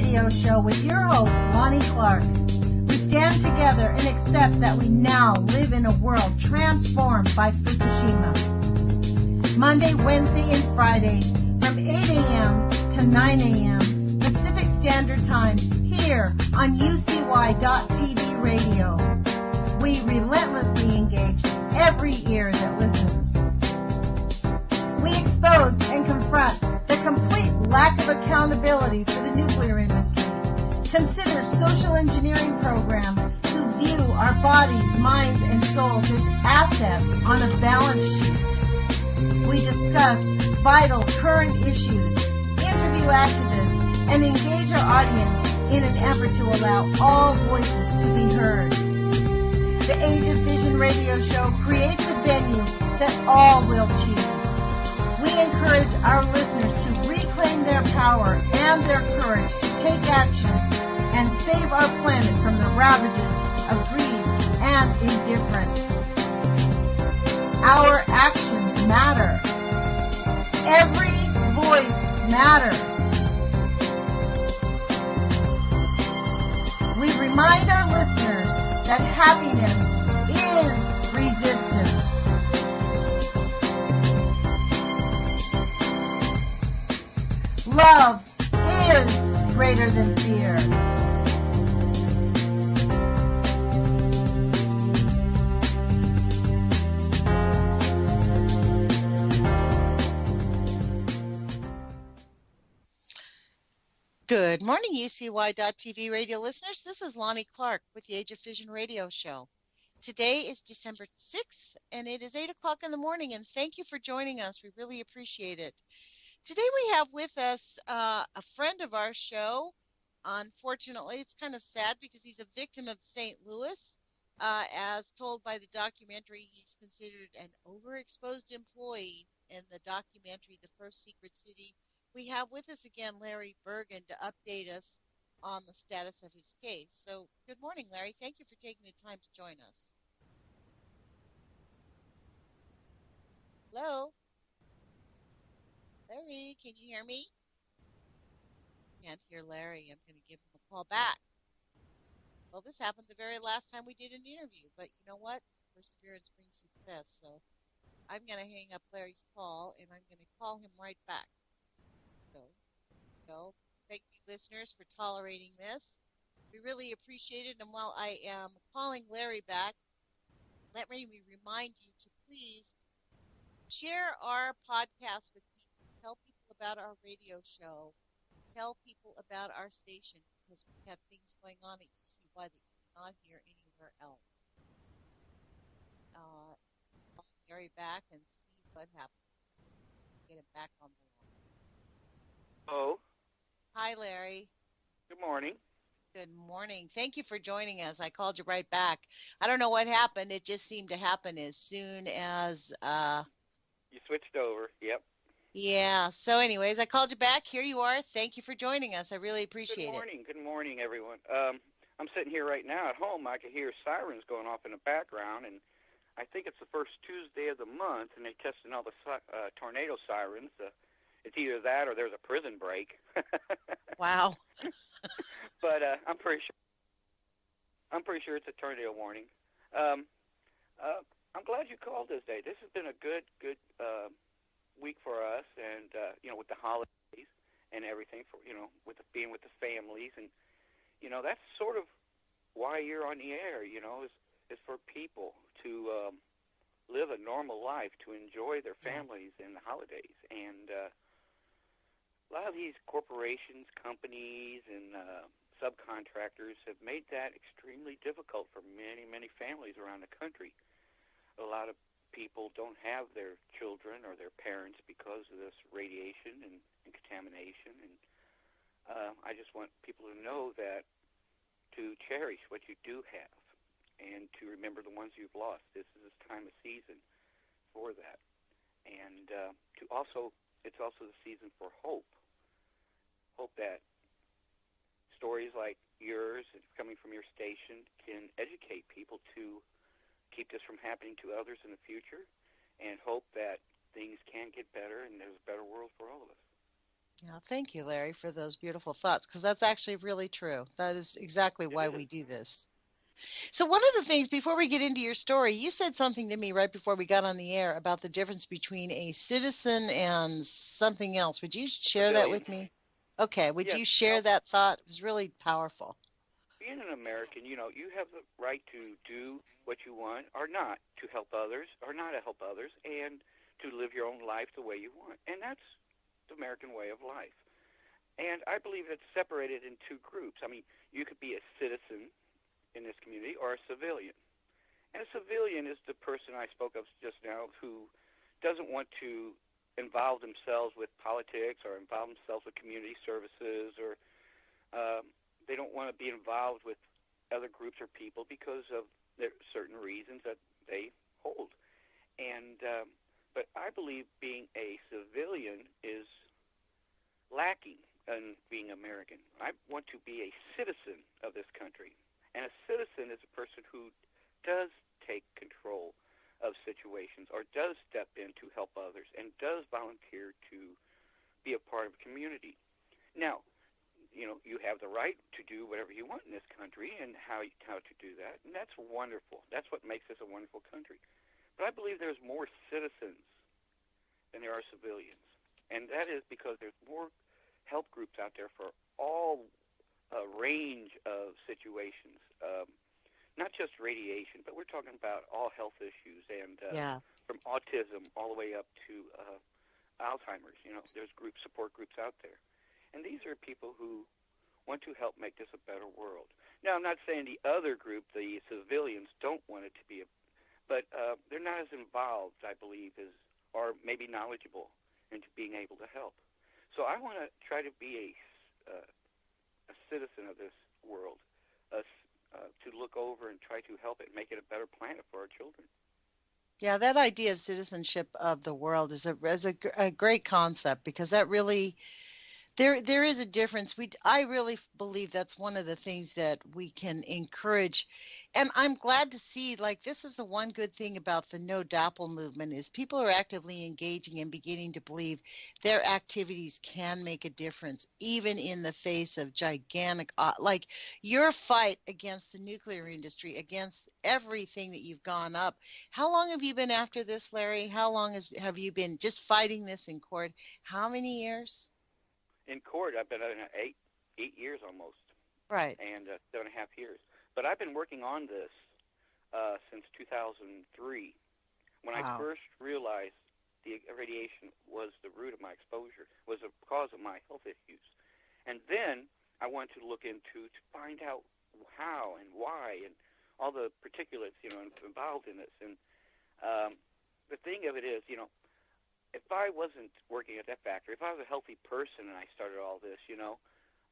Radio Show with your host, Lonnie Clark. We stand together and accept that we now live in a world transformed by Fukushima. Monday, Wednesday, and Friday from 8 a.m. to 9 a.m. Pacific Standard Time here on UCY.TV Radio. We relentlessly engage every ear that listens. We expose and confront the complete lack of accountability for the nuclear industry. Consider social engineering programs who view our bodies, minds, and souls as assets on a balance sheet. We discuss vital current issues, interview activists, and engage our audience in an effort to allow all voices to be heard. The Age of Fission radio show creates a venue that all will choose. We encourage our listeners to reclaim their power and their courage to take action and save our planet from the ravages of greed and indifference. Our actions matter. Every voice matters. We remind our listeners that happiness is resistance. Love is greater than fear. Good morning, UCY.TV radio listeners. This is Lonnie Clark with the Age of Fission radio show. Today is December 6th, and it is 8 o'clock in the morning, and thank you for joining us. We really appreciate it. Today we have with us a friend of our show. Unfortunately, it's kind of sad because he's a victim of St. Louis. As told by the documentary, he's considered an overexposed employee in the documentary, The First Secret City. We have with us again Larry Burgan to update us on the status of his case. So good morning, Larry. Thank you for taking the time to join us. Hello? Larry, can you hear me? Can't hear Larry. I'm going to give him a call back. Well, this happened the very last time we did an interview, but you know what? Perseverance brings success. So I'm going to hang up Larry's call, and I'm going to call him right back. So thank you, listeners, for tolerating this. We really appreciate it. And while I am calling Larry back, let me remind you to please share our podcast with people. Tell people about our radio show. Tell people about our station, because we have things going on at UCY that you cannot hear anywhere else. Call Larry back and see what happens. Get him back on the line. Hello. Hi, Larry. Good morning. Good morning. Thank you for joining us. I called you right back. I don't know what happened. It just seemed to happen as soon as... You switched over. Yep. Yeah. So anyways, I called you back. Here you are. Thank you for joining us. I really appreciate it. Good morning. Good morning, everyone. I'm sitting here right now at home. I can hear sirens going off in the background, and I think it's the first Tuesday of the month, and they're testing all the tornado sirens. It's either that or there's a prison break. Wow. But I'm pretty sure it's a tornado warning. I'm glad you called this day. This has been a good week for us, and with the holidays and everything, for with being with the families, and that's sort of why you're on the air. Is for people to live a normal life, to enjoy their families and the holidays, and a lot of these corporations, companies, and subcontractors have made that extremely difficult for many, many families around the country. A lot of people don't have their children or their parents because of this radiation and contamination. And I just want people to know that to cherish what you do have and to remember the ones you've lost. This is this time of season for that. And it's also the season for hope. Hope that stories like yours coming from your station can educate people to keep this from happening to others in the future, and hope that things can get better and there's a better world for all of us. Yeah, thank you, Larry, for those beautiful thoughts, because that's actually really true. That is exactly It why is. we do this. So one of the things, before we get into your story, you said something to me right before we got on the air about the difference between a citizen and something else. Would you share that Civilian. with me? Okay, would Yes. you share that thought? It was really powerful. Being an American, you have the right to do what you want or not, to help others or not to help others, and to live your own life the way you want. And that's the American way of life. And I believe it's separated in two groups. I mean, you could be a citizen in this community or a civilian. And a civilian is the person I spoke of just now who doesn't want to involve themselves with politics or involve themselves with community services, or they don't want to be involved with other groups or people because of their certain reasons that they hold. And but I believe being a civilian is lacking in being American. I want to be a citizen of this country. And a citizen is a person who does take control of situations or does step in to help others and does volunteer to be a part of a community. Now, you have the right to do whatever you want in this country and how to do that, and that's wonderful. That's what makes this a wonderful country. But I believe there's more citizens than there are civilians, and that is because there's more help groups out there for all range of situations, not just radiation, but we're talking about all health issues, and Yeah. from autism all the way up to Alzheimer's. There's support groups out there. And these are people who want to help make this a better world. Now, I'm not saying the other group, the civilians, don't want it to be but they're not as involved, I believe, or maybe knowledgeable into being able to help. So I want to try to be a citizen of this world, to look over and try to help it, make it a better planet for our children. Yeah, that idea of citizenship of the world is a great concept, because that really there is a difference. I really believe that's one of the things that we can encourage. And I'm glad to see, like, this is the one good thing about the No DAPL movement, is people are actively engaging and beginning to believe their activities can make a difference, even in the face of gigantic, like your fight against the nuclear industry, against everything that you've gone up. How long have you been after this, Larry? How long have you been just fighting this in court? How many years? In court, I've been in 8 years almost, Right. and 7.5 years. But I've been working on this since 2003, when I Wow. first realized the radiation was the root of my exposure, was the cause of my health issues. And then I wanted to look into to find out how and why and all the particulates, involved in this. And the thing of it is, if I wasn't working at that factory, if I was a healthy person and I started all this,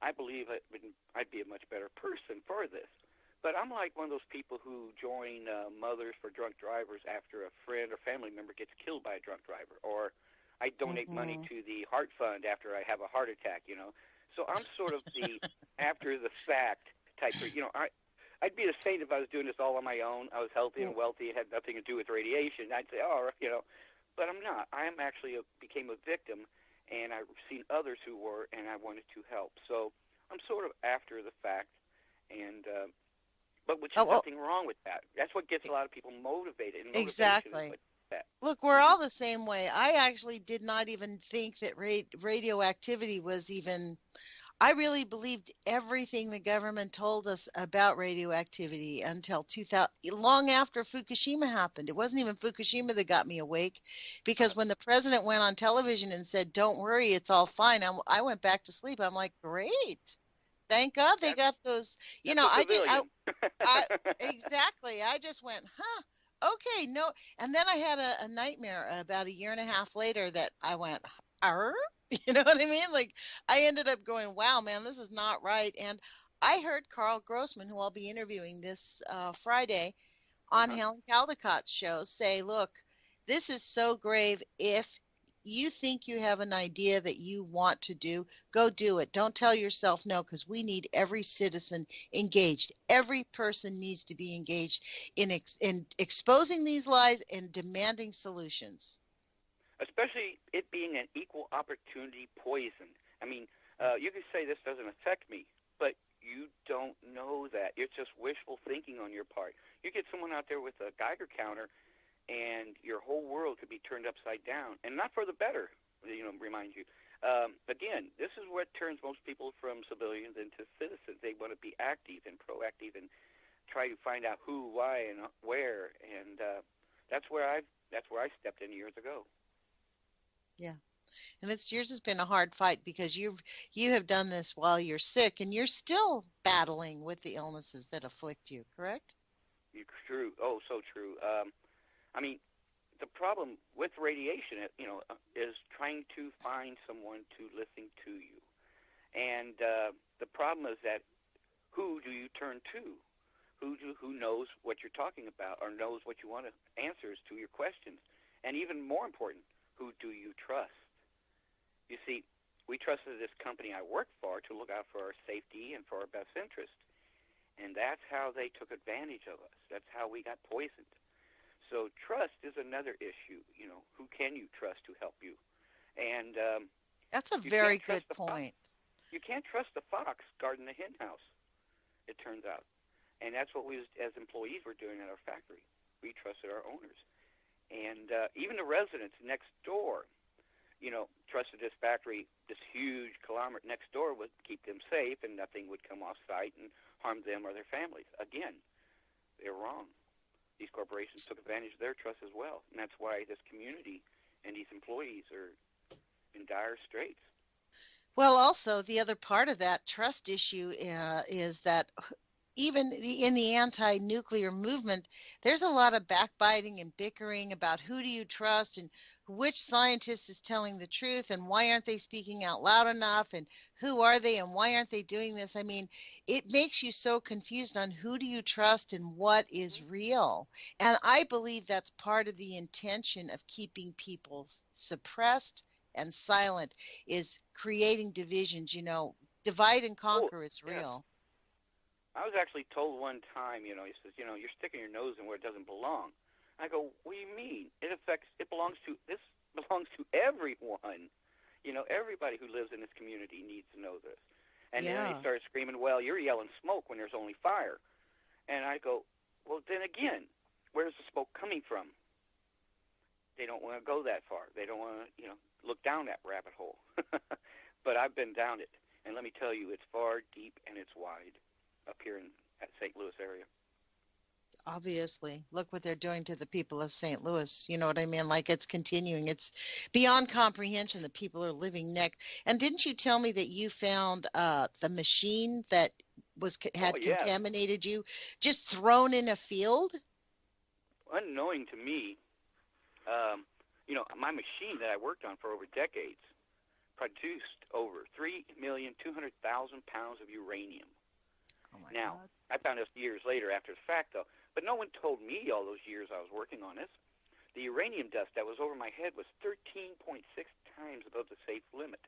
I believe I'd be a much better person for this. But I'm like one of those people who join Mothers for Drunk Drivers after a friend or family member gets killed by a drunk driver, or I donate money to the Heart Fund after I have a heart attack. So I'm sort of the after the fact type. I'd be a saint if I was doing this all on my own. I was healthy and wealthy. It had nothing to do with radiation. I'd say, but I'm not. I am actually became a victim, and I've seen others who were, and I wanted to help. So I'm sort of after the fact, and but which is nothing wrong with that. That's what gets a lot of people motivated. And Exactly. That. Look, we're all the same way. I actually did not even think that radioactivity was even. I really believed everything the government told us about radioactivity until 2000, long after Fukushima happened. It wasn't even Fukushima that got me awake, because when the president went on television and said, "Don't worry, it's all fine," I went back to sleep. I'm like, great. Thank God they got those. Exactly. I just went, huh? Okay, no. And then I had a nightmare about a year and a half later that I went, "Arr?" You know what I mean? Like, I ended up going, wow, man, this is not right. And I heard Carl Grossman, who I'll be interviewing this Friday on Helen Caldicott's show, say, look, this is so grave. If you think you have an idea that you want to do, go do it. Don't tell yourself no, because we need every citizen engaged. Every person needs to be engaged in exposing these lies and demanding solutions. Especially it being an equal opportunity poison. I mean, you could say this doesn't affect me, but you don't know that. It's just wishful thinking on your part. You get someone out there with a Geiger counter, and your whole world could be turned upside down, and not for the better, remind you. Again, this is what turns most people from civilians into citizens. They want to be active and proactive and try to find out who, why, and where, and that's where I stepped in years ago. Yeah. And yours has been a hard fight because you have done this while you're sick, and you're still battling with the illnesses that afflict you, correct? True. Oh, so true. I mean, the problem with radiation, is trying to find someone to listen to you. And the problem is that who do you turn to? Who knows what you're talking about or knows what you want answers to your questions? And even more important, who do you trust? You see, we trusted this company I worked for to look out for our safety and for our best interest. And that's how they took advantage of us. That's how we got poisoned. So trust is another issue. Who can you trust to help you? And that's a very good point. You can't trust the fox guarding the hen house, it turns out. And that's what we, as employees, were doing at our factory. We trusted our owners. And even the residents next door, trusted this factory, this huge conglomerate next door would keep them safe and nothing would come off site and harm them or their families. Again, they're wrong. These corporations took advantage of their trust as well. And that's why this community and these employees are in dire straits. Well, also, the other part of that trust issue is that even in the anti-nuclear movement, there's a lot of backbiting and bickering about who do you trust and which scientist is telling the truth and why aren't they speaking out loud enough and who are they and why aren't they doing this? I mean, it makes you so confused on who do you trust and what is real. And I believe that's part of the intention of keeping people suppressed and silent, is creating divisions. Divide and conquer is real. Yeah. I was actually told one time, he says, you're sticking your nose in where it doesn't belong. I go, what do you mean? This belongs to everyone. Everybody who lives in this community needs to know this. And then he started screaming, well, you're yelling smoke when there's only fire. And I go, well, then again, where's the smoke coming from? They don't want to go that far. They don't want to, look down that rabbit hole. But I've been down it. And let me tell you, it's far, deep, and it's wide up here in that St. Louis area. Obviously, look what they're doing to the people of St. Louis. You know what I mean? Like, it's continuing. It's beyond comprehension that people are living neck. And didn't you tell me that you found the machine that had contaminated you just thrown in a field? Unknowing to me, my machine that I worked on for over decades produced over 3,200,000 pounds of uranium. Oh my now, God. I found this years later after the fact, though. But no one told me all those years I was working on this. The uranium dust that was over my head was 13.6 times above the safe limit.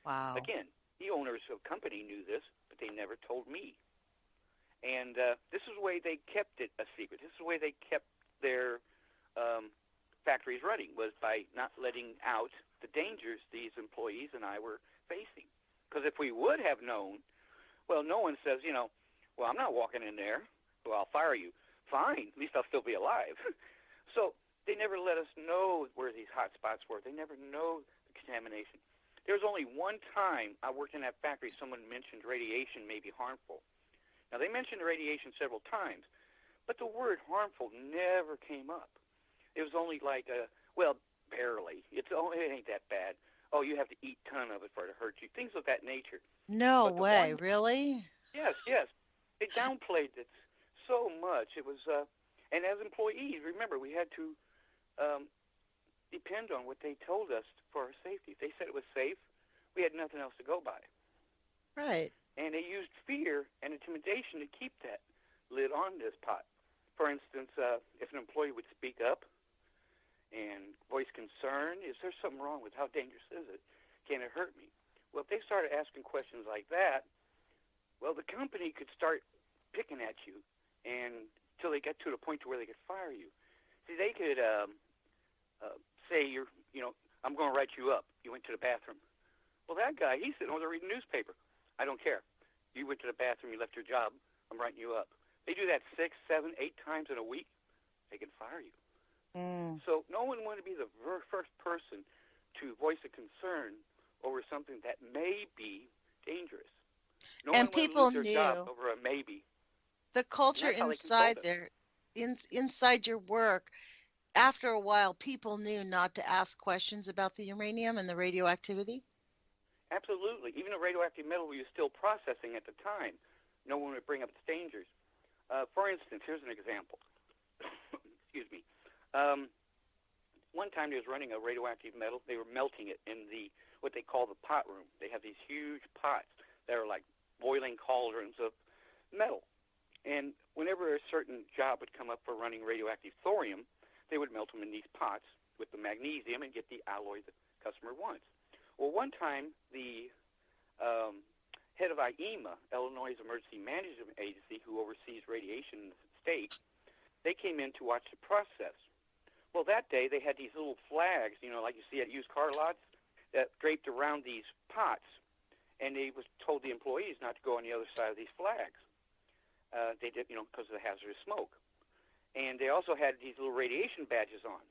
Wow. Again, the owners of the company knew this, but they never told me. And this is the way they kept it a secret. This is the way they kept their factories running, was by not letting out the dangers these employees and I were facing. Because if we would have known, well, no one says, well, I'm not walking in there. Well, I'll fire you. Fine. At least I'll still be alive. So they never let us know where these hot spots were. They never know the contamination. There was only one time I worked in that factory someone mentioned radiation may be harmful. Now, they mentioned radiation several times, but the word harmful never came up. It was only like, barely. It ain't that bad. Oh, you have to eat a ton of it for it to hurt you. Things of that nature. No way. Really? Yes. They downplayed it so much. It was, and as employees, remember, we had to depend on what they told us for our safety. If they said it was safe, we had nothing else to go by. Right. And they used fear and intimidation to keep that lid on this pot. For instance, if an employee would speak up and voice concern, is there something wrong with how dangerous is it? Can it hurt me? Well, if they started asking questions like that, well, the company could start picking at you and until they get to the point to where they could fire you. See, they could say, I'm going to write you up. You went to the bathroom. Well, that guy, he's sitting over there reading newspaper. I don't care. You went to the bathroom, you left your job, I'm writing you up. They do that 6, 7, 8 times in a week, they can fire you. So no one wanted to be the first person to voice a concern over something that may be dangerous. No And one people wanted to lose their knew job over a maybe. the culture And that's how they inside controlled it. there, inside your work. After a while, people knew not to ask questions about the uranium and the radioactivity. Absolutely. Even the radioactive metal we were still processing at the time, no one would bring up its dangers. For instance, here's an example. Excuse me. One time they was running a radioactive metal. They were melting it in what they call the pot room. They have these huge pots that are like boiling cauldrons of metal. And whenever a certain job would come up for running radioactive thorium, they would melt them in these pots with the magnesium and get the alloy the customer wants. Well, one time the head of IEMA, Illinois Emergency Management Agency, who oversees radiation in the state, they came in to watch the process. Well, that day they had these little flags, like you see at used car lots, that draped around these pots, and they was told the employees not to go on the other side of these flags. They did, because of the hazardous smoke. And they also had these little radiation badges on.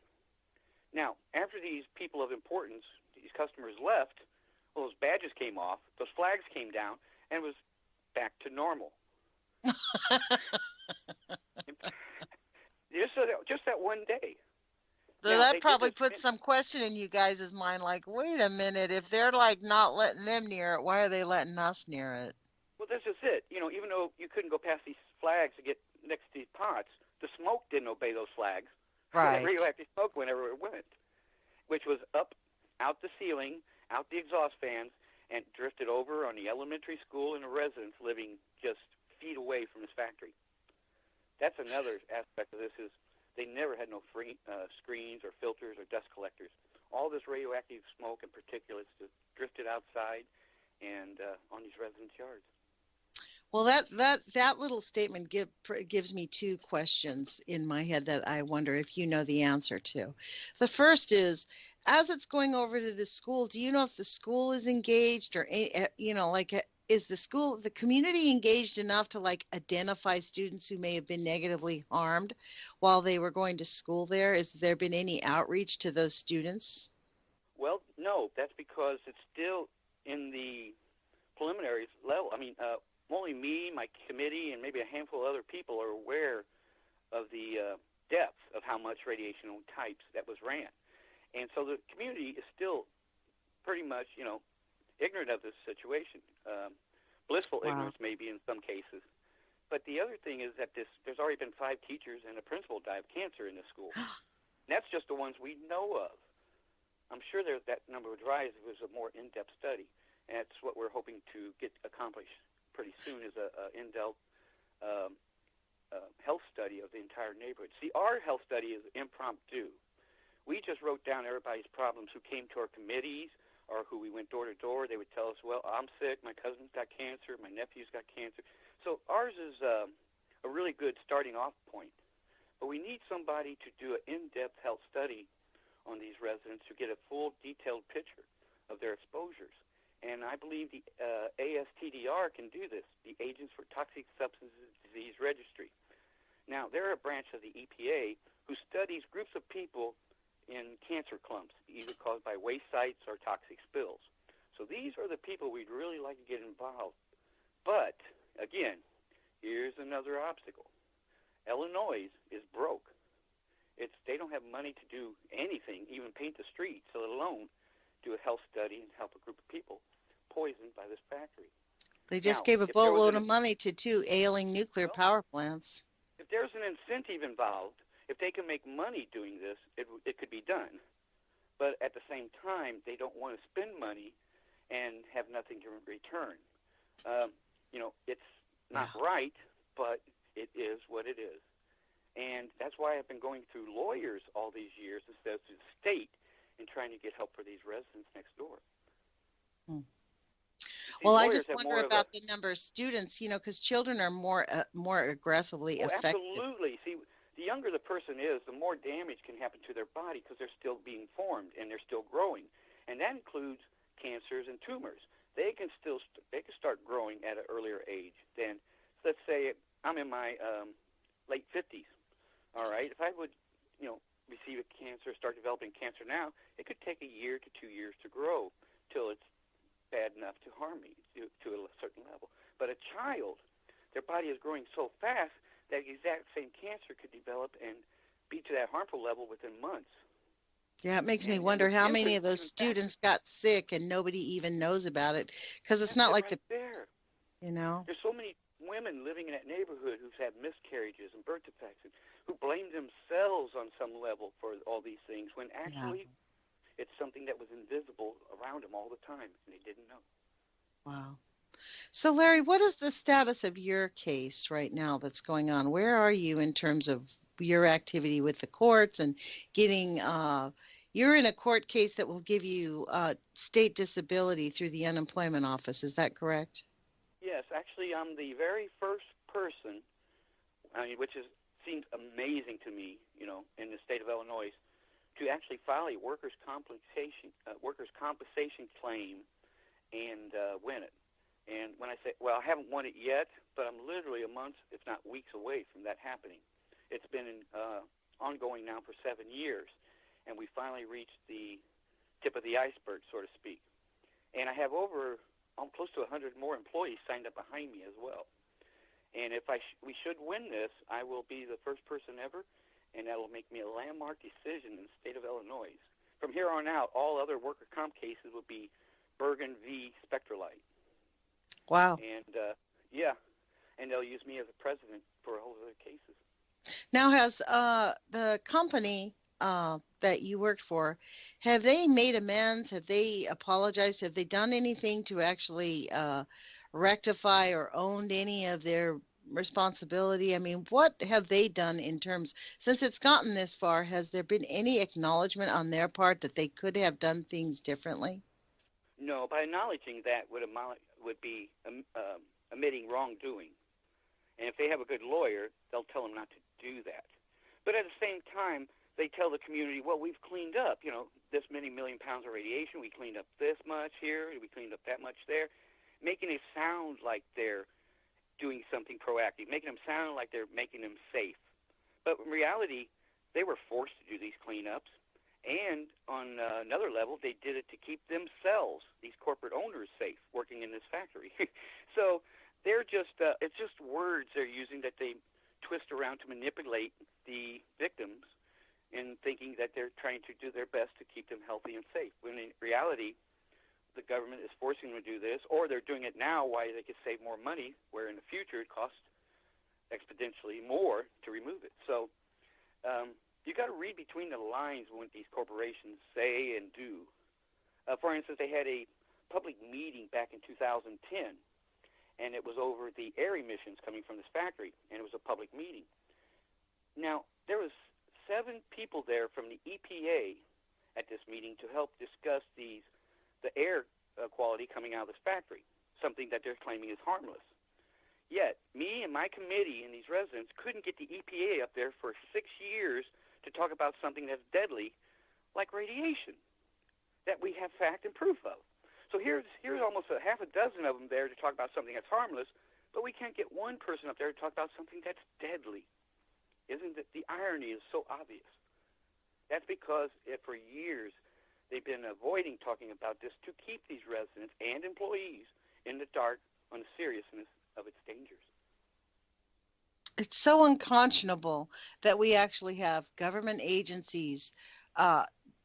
Now, after these people of importance, these customers left, well, those badges came off, those flags came down, and it was back to normal. Just that one day. So Now, that probably put some question in you guys' mind, like, wait a minute, if they're like not letting them near it, why are they letting us near it? Well, this is it. Even though you couldn't go past these flags to get next to these pots, the smoke didn't obey those flags. Right. The radioactive smoke whenever it went, which was up, out the ceiling, out the exhaust fans, and drifted over on the elementary school and the residents living just feet away from this factory. That's another aspect of this is they never had no free screens or filters or dust collectors. All this radioactive smoke and particulates just drifted outside and on these residents' yards. Well, that little statement gives me two questions in my head that I wonder if you know the answer to. The first is, as it's going over to the school, do you know if the school is engaged or, is the community engaged enough to identify students who may have been negatively harmed while they were going to school there? Has there been any outreach to those students? Well, no, that's because it's still in the preliminaries level. I mean, only me, my committee, and maybe a handful of other people are aware of the depth of how much radiation types that was ran. And so the community is still pretty much, ignorant of this situation. Blissful ignorance maybe in some cases. But the other thing is that there's already been 5 teachers and a principal die of cancer in this school. And that's just the ones we know of. I'm sure that number would rise if it was a more in-depth study. And that's what we're hoping to get accomplished pretty soon is a in-depth health study of the entire neighborhood. See, our health study is impromptu. We just wrote down everybody's problems who came to our committees or who we went door to door. They would tell us, well, I'm sick, my cousin's got cancer, my nephew's got cancer. So ours is a really good starting off point. But we need somebody to do an in-depth health study on these residents to get a full detailed picture of their exposures. And I believe the ASTDR can do this, the Agents for Toxic Substances Disease Registry. Now, they're a branch of the EPA who studies groups of people in cancer clumps, either caused by waste sites or toxic spills. So these are the people we'd really like to get involved. But, again, here's another obstacle. Illinois is broke. They don't have money to do anything, even paint the streets, let alone do a health study and help a group of people poisoned by this factory. They just gave a boatload of money to 2 ailing nuclear power plants. If there's an incentive involved, if they can make money doing this, it could be done. But at the same time, they don't want to spend money and have nothing to return. It's not right, but it is what it is. And that's why I've been going through lawyers all these years instead of the state and trying to get help for these residents next door. Well, I just wonder about the number of students, because children are more aggressively affected. Absolutely. See, the younger the person is, the more damage can happen to their body because they're still being formed and they're still growing. And that includes cancers and tumors. They can start growing at an earlier age than, let's say, I'm in my late 50s. All right, if I would, receive a cancer, start developing cancer now, it could take a year to 2 years to grow till it's bad enough to harm me to a certain level. But a child, their body is growing so fast that exact same cancer could develop and be to that harmful level within months. Yeah, it makes me wonder how many of those students got sick and nobody even knows about it, because it's not like there. There's so many women living in that neighborhood who've had miscarriages and birth defects and who blame themselves on some level for all these things when actually it's something that was invisible around them all the time and they didn't know. Wow. So, Larry, what is the status of your case right now that's going on? Where are you in terms of your activity with the courts and getting, you're in a court case that will give you state disability through the unemployment office. Is that correct? Yes, actually, I'm the very first person, which seems amazing to me, in the state of Illinois, to actually file a workers' compensation claim and win it. And when I say, well, I haven't won it yet, but I'm literally a month, if not weeks away from that happening. It's been ongoing now for 7 years, and we finally reached the tip of the iceberg, so to speak. And I have close to 100 more employees signed up behind me as well. And if we should win this, I will be the first person ever, and that will make me a landmark decision in the state of Illinois. From here on out, all other worker comp cases will be Burgan v. Spectralite. Wow. And, and they'll use me as a precedent for all other cases. Now, has the company that you worked for, have they made amends? Have they apologized? Have they done anything to actually rectify or owned any of their responsibility? I mean, what have they done in terms, since it's gotten this far, has there been any acknowledgement on their part that they could have done things differently? No, by acknowledging that would be admitting wrongdoing. And if they have a good lawyer, they'll tell them not to do that. But at the same time, they tell the community, well, we've cleaned up, this many million pounds of radiation. We cleaned up this much here. We cleaned up that much there, making it sound like they're doing something proactive, making them sound like they're making them safe. But in reality, they were forced to do these cleanups. And on another level, they did it to keep themselves, these corporate owners, safe working in this factory. So they're it's just words they're using that they twist around to manipulate the victims in thinking that they're trying to do their best to keep them healthy and safe. When in reality, the government is forcing them to do this, or they're doing it now why they could save more money, where in the future it costs exponentially more to remove it. So you got to read between the lines what these corporations say and do. For instance, they had a public meeting back in 2010, and it was over the air emissions coming from this factory, and it was a public meeting. Now, there was 7 people there from the EPA at this meeting to help discuss the air quality coming out of this factory, something that they're claiming is harmless. Yet, me and my committee and these residents couldn't get the EPA up there for 6 years to talk about something that's deadly, like radiation, that we have fact and proof of. So here's almost a half a dozen of them there to talk about something that's harmless, but we can't get one person up there to talk about something that's deadly. Isn't it? The irony is so obvious. That's because for years they've been avoiding talking about this to keep these residents and employees in the dark on the seriousness of its dangers. It's so unconscionable that we actually have government agencies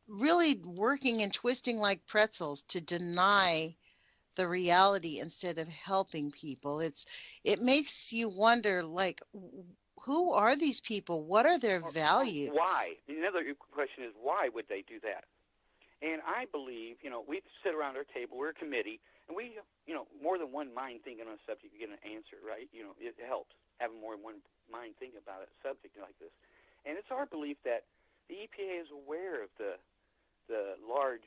really working and twisting like pretzels to deny the reality instead of helping people. It makes you wonder, like, who are these people? What are their values? Why? Another question is, why would they do that? And I believe, we sit around our table, we're a committee, and we, more than one mind thinking on a subject, you get an answer, right? It helps having more than one mind thinking about a subject like this. And it's our belief that the EPA is aware of the large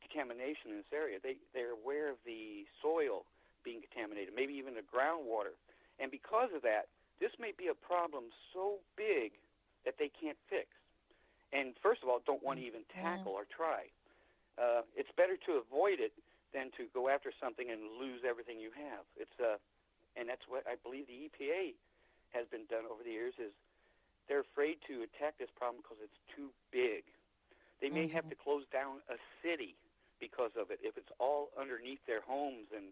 contamination in this area. They're aware of the soil being contaminated, maybe even the groundwater. And because of that, this may be a problem so big that they can't fix. And first of all, don't want to even tackle or try. it's better to avoid it than to go after something and lose everything you have. And that's what I believe the EPA has been done over the years, is they're afraid to attack this problem because it's too big. They may have to close down a city because of it if it's all underneath their homes and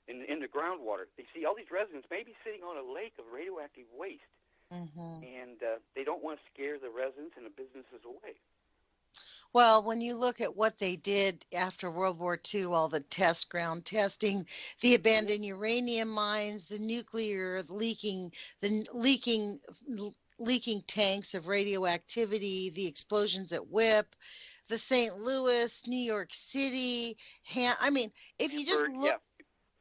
in the groundwater. You see, all these residents may be sitting on a lake of radioactive waste, and they don't want to scare the residents and the businesses away. Well, when you look at what they did after World War II, all the test ground testing, the abandoned uranium mines, the nuclear leaking, the leaking tanks of radioactivity, the explosions at WIP, the St. Louis, New York City. I mean, if you just look,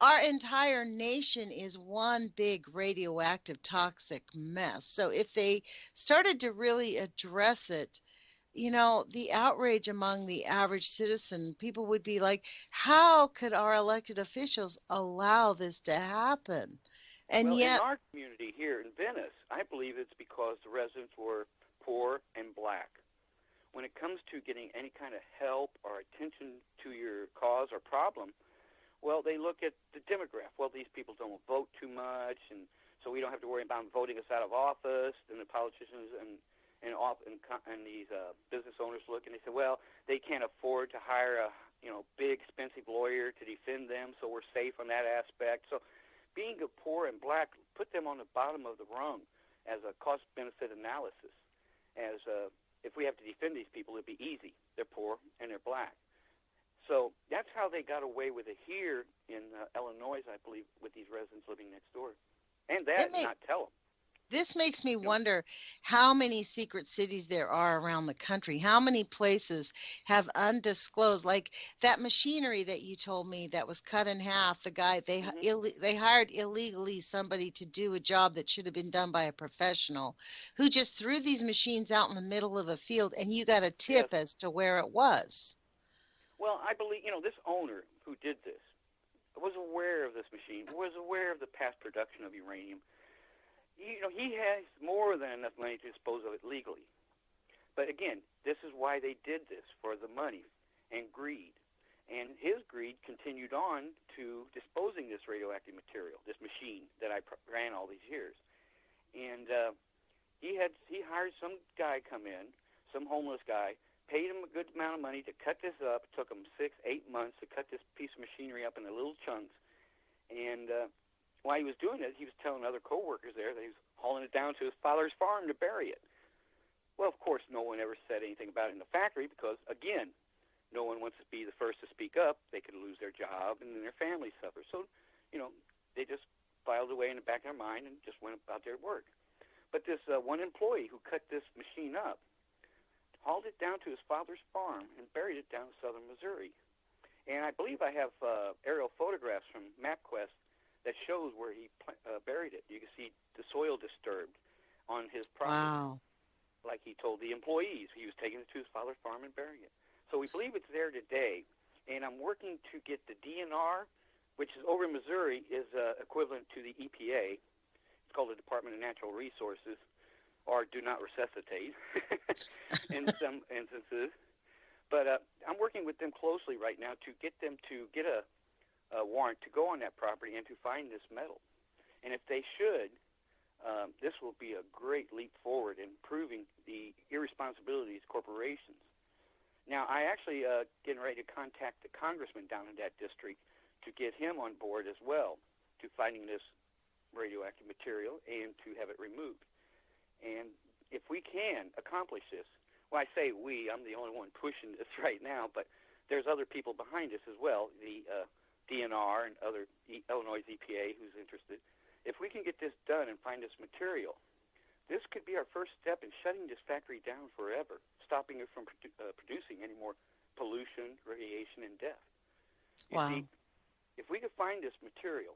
our entire nation is one big radioactive toxic mess. So if they started to really address it, you know, the outrage among the average citizen, people would be like, how could our elected officials allow this to happen? And yet, in our community here in Venice, I believe it's because the residents were poor and black. When it comes to getting any kind of help or attention to your cause or problem, well, they look at the demographic. Well, these people don't vote too much, and so we don't have to worry about them voting us out of office. And the politicians and these business owners look and they say, well, they can't afford to hire a big expensive lawyer to defend them, so we're safe on that aspect. So being a poor and black put them on the bottom of the rung as a cost-benefit analysis. As if we have to defend these people, it'd be easy. They're poor and they're black. So that's how they got away with it here in Illinois, I believe, with these residents living next door. And not tell them. This makes me wonder how many secret cities there are around the country. How many places have undisclosed, like that machinery that you told me that was cut in half. The guy, they hired illegally somebody to do a job that should have been done by a professional, who just threw these machines out in the middle of a field, and you got a tip as to where it was. Well, I believe, this owner who did this was aware of this machine, was aware of the past production of uranium. He has more than enough money to dispose of it legally. But again, this is why they did this, for the money and greed. And his greed continued on to disposing this radioactive material, this machine that I ran all these years. And he hired some guy come in, some homeless guy, paid him a good amount of money to cut this up. It took him 6-8 months to cut this piece of machinery up into little chunks. And while he was doing it, he was telling other coworkers there that he was hauling it down to his father's farm to bury it. Well, of course, no one ever said anything about it in the factory because, again, no one wants to be the first to speak up. They could lose their job and then their family suffers. So, they just filed away in the back of their mind and just went about their work. But this one employee who cut this machine up hauled it down to his father's farm and buried it down in southern Missouri. And I believe I have aerial photographs from MapQuest that shows where he buried it. You can see the soil disturbed on his property. Wow. Like he told the employees, he was taking it to his father's farm and burying it. So we believe it's there today. And I'm working to get the DNR, which is over in Missouri, is equivalent to the EPA. It's called the Department of Natural Resources, or Do Not Resuscitate in some instances. But I'm working with them closely right now to get them to get a warrant to go on that property and to find this metal. And if they should, this will be a great leap forward in proving the irresponsibilities of corporations. Now, I actually getting ready to contact the congressman down in that district to get him on board as well to finding this radioactive material and to have it removed. And if we can accomplish this, well, I say we, I'm the only one pushing this right now, but there's other people behind us as well, the DNR and other Illinois EPA who's interested. If we can get this done and find this material, this could be our first step in shutting this factory down forever, stopping it from producing any more pollution, radiation, and death. You see, if we could find this material,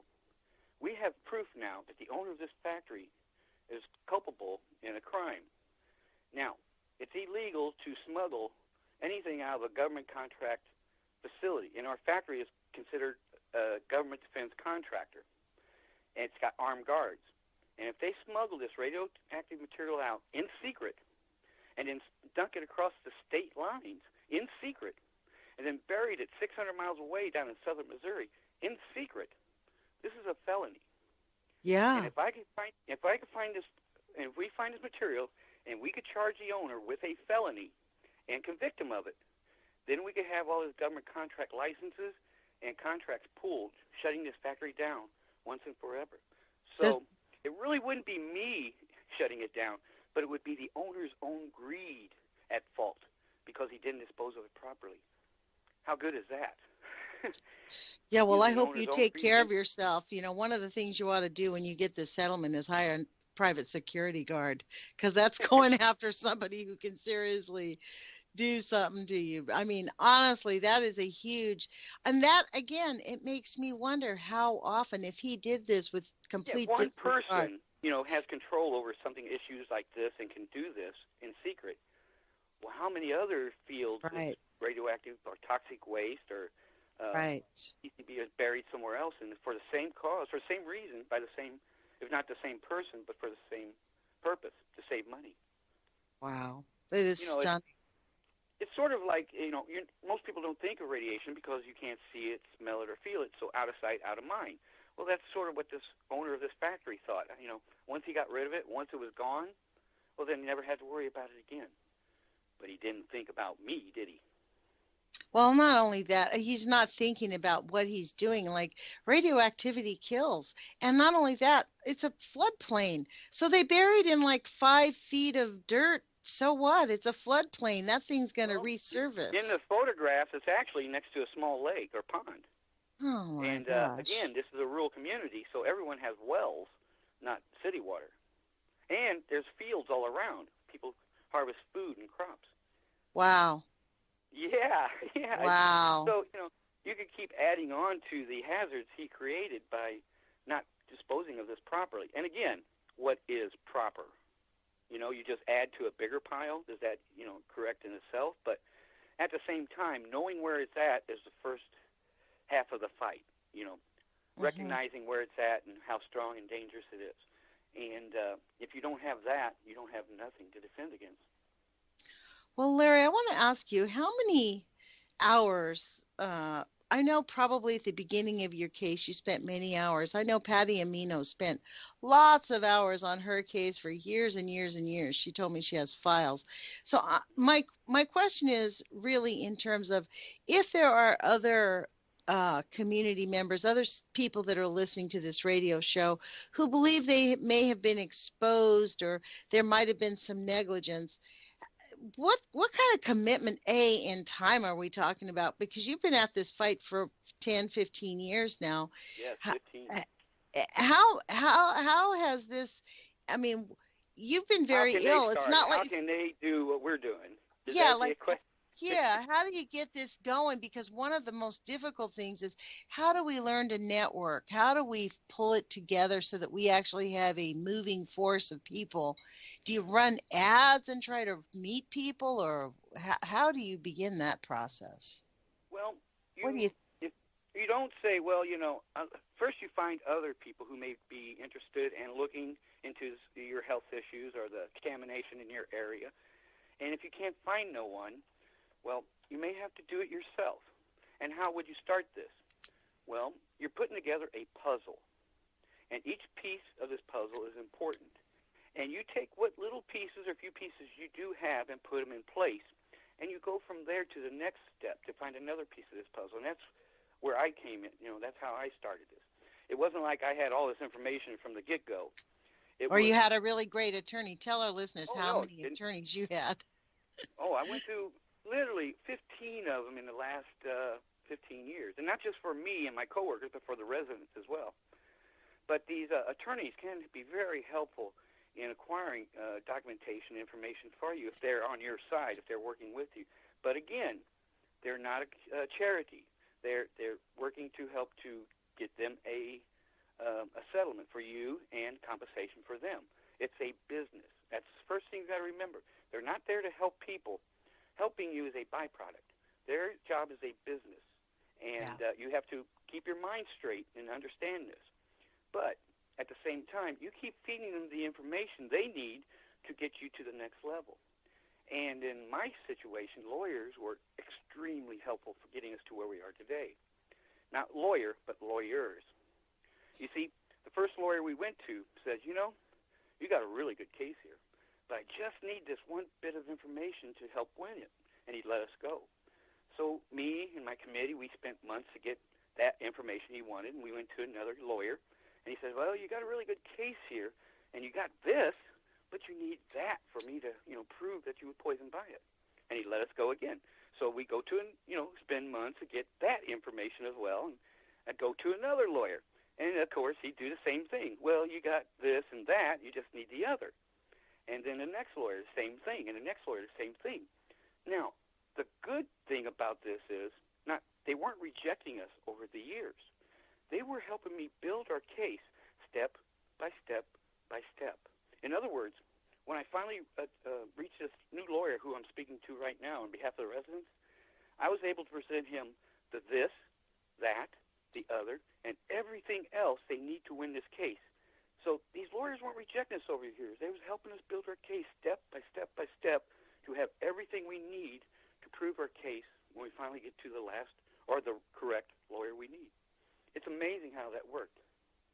we have proof now that the owner of this factory is culpable in a crime. Now, it's illegal to smuggle anything out of a government contract facility, and our factory is considered a government defense contractor, and it's got armed guards. And if they smuggle this radioactive material out in secret and then dunk it across the state lines in secret and then buried it 600 miles away down in southern Missouri in secret. This is a felony. Yeah. And if I could find this, and if we find this material, and we could charge the owner with a felony and convict him of it, then we could have all his government contract licenses and contracts pulled, shutting this factory down once and forever. So it really wouldn't be me shutting it down, but it would be the owner's own greed at fault because he didn't dispose of it properly. How good is that? Yeah, well, I Using the hope owner's you own take greed. care of yourself. You know, one of the things you ought to do when you get this settlement is hire a private security guard, because that's going after somebody who can seriously do something to you. I mean, honestly, that is a huge, and that, again, it makes me wonder how often, if he did this with complete one disregard. person, has control over something, issues like this, and can do this in secret. Well, how many other fields is radioactive or toxic waste or PCB is buried somewhere else, and for the same cause, for the same reason, by the same, if not the same person, but for the same purpose, to save money. Wow, it is stunning. It's sort of like, most people don't think of radiation because you can't see it, smell it, or feel it, so out of sight, out of mind. Well, that's sort of what this owner of this factory thought. Once he got rid of it, once it was gone, well, then he never had to worry about it again. But he didn't think about me, did he? Well, not only that, he's not thinking about what he's doing. Like, radioactivity kills. And not only that, it's a floodplain. So they buried in like 5 feet of dirt. So what? It's a floodplain. That thing's going to resurface. In the photographs, it's actually next to a small lake or pond. Oh, my gosh. And again, this is a rural community, so everyone has wells, not city water. And there's fields all around. People harvest food and crops. Wow. Yeah. Wow. So, you could keep adding on to the hazards he created by not disposing of this properly. And again, what is proper? You just add to a bigger pile. Is that, correct in itself? But at the same time, knowing where it's at is the first half of the fight, recognizing where it's at and how strong and dangerous it is. And if you don't have that, you don't have nothing to defend against. Well, Larry, I want to ask you, how many hours, I know probably at the beginning of your case you spent many hours. I know Patty Amino spent lots of hours on her case for years and years and years. She told me she has files. So my question is really in terms of, if there are other community members, other people that are listening to this radio show who believe they may have been exposed or there might have been some negligence, what kind of commitment, in time are we talking about? Because you've been at this fight for 10, 15 years now. Yes, 15. How has this, I mean, you've been very ill. It's not like, how can they do what we're doing? How do you get this going? Because one of the most difficult things is, how do we learn to network? How do we pull it together so that we actually have a moving force of people? Do you run ads and try to meet people, or how do you begin that process? Well, what do you if you don't say, well, first you find other people who may be interested and looking into your health issues or the contamination in your area. And if you can't find no one, well, you may have to do it yourself. And how would you start this? Well, you're putting together a puzzle. And each piece of this puzzle is important. And you take what little pieces or few pieces you do have and put them in place. And you go from there to the next step to find another piece of this puzzle. And that's where I came in. That's how I started this. It wasn't like I had all this information from the get-go. You had a really great attorney. Tell our listeners how many attorneys you had. I went through literally 15 of them in the last 15 years. And not just for me and my coworkers, but for the residents as well. But these attorneys can be very helpful in acquiring documentation information for you if they're on your side, if they're working with you. But again, they're not a charity. They're working to help to get them a settlement for you and compensation for them. It's a business. That's the first thing you got to remember. They're not there to help people. Helping you is a byproduct. Their job is a business, and you have to keep your mind straight and understand this. But at the same time, you keep feeding them the information they need to get you to the next level. And in my situation, lawyers were extremely helpful for getting us to where we are today. Not lawyer, but lawyers. You see, the first lawyer we went to said, you got a really good case here, but I just need this one bit of information to help win it. And he let us go. So me and my committee, we spent months to get that information he wanted, and we went to another lawyer, and he said, well, you got a really good case here, and you got this, but you need that for me to, prove that you were poisoned by it. And he let us go again. So we go to, spend months to get that information as well, and I'd go to another lawyer. And, of course, he'd do the same thing. Well, you got this and that, you just need the other. And then the next lawyer, the same thing, and the next lawyer, the same thing. Now, the good thing about this is they weren't rejecting us over the years. They were helping me build our case step by step by step. In other words, when I finally reached this new lawyer who I'm speaking to right now on behalf of the residents, I was able to present him the this, that, the other, and everything else they need to win this case. So these lawyers weren't rejecting us over the years. They was helping us build our case step by step by step to have everything we need to prove our case when we finally get to the last or the correct lawyer we need. It's amazing how that worked.